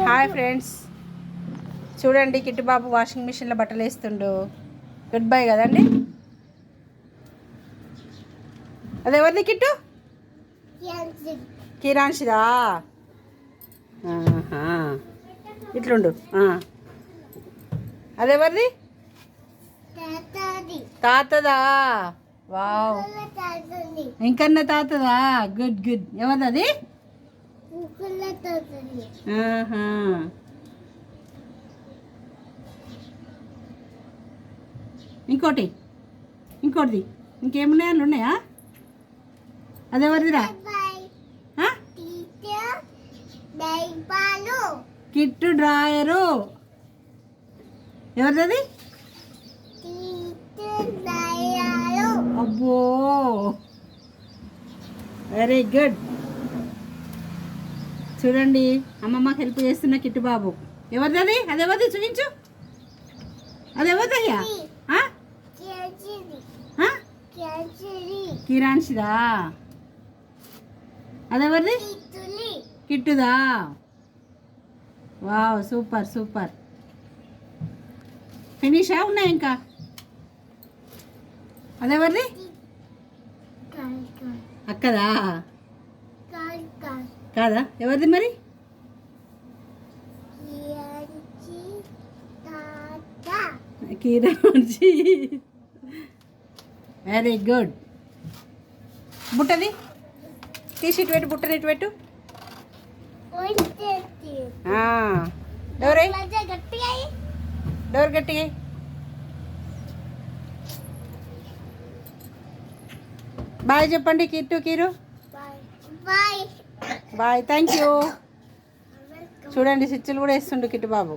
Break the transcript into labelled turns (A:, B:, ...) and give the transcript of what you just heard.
A: Hi friends, చూడండి కిట్టు బాబు washing మిషన్లో బట్టలు వేస్తుండు. గుడ్ బై కదండి. అదెవరిది కిట్టు? కిరాన్షిదా. ఇట్లుండు. అదెవరిది? తాతదా. వావ్, ఇంకన్నా తాతదా. Good good. ఎవరిది అది? ఇంకోటిది ఇంకేమున్నాయా? ఉన్నాయా? అదెవరిదిరా? కిట్టు డ్రాయరు. ఎవరిది? అబ్బో, వెరీ గుడ్. చూడండి, అమ్మమ్మకి హెల్ప్ చేస్తున్న కిట్టు బాబు. ఎవరిది? అదెవరిది? చూపించు. అదెవరిదయ్యా? కిరాన్షిదా. అదెవరిది? కిట్టుదా. Wow, super super. ఫినిషా? ఉన్నాయి ఇంకా? అదెవరిది? అక్కదా. కాదా? ఎవరిది మరి? కిరాన్షి. Very good. బుట్టది తీసి ఇటు పెట్టు. బుట్టని ఇటు పెట్టు. డోర్ గట్టిగా. బాయ్ చెప్పండి Kittu, Keeru. Bye, thank you. చూడండి, స్విచ్లు కూడా వేస్తుండు కిట్టు బాబు.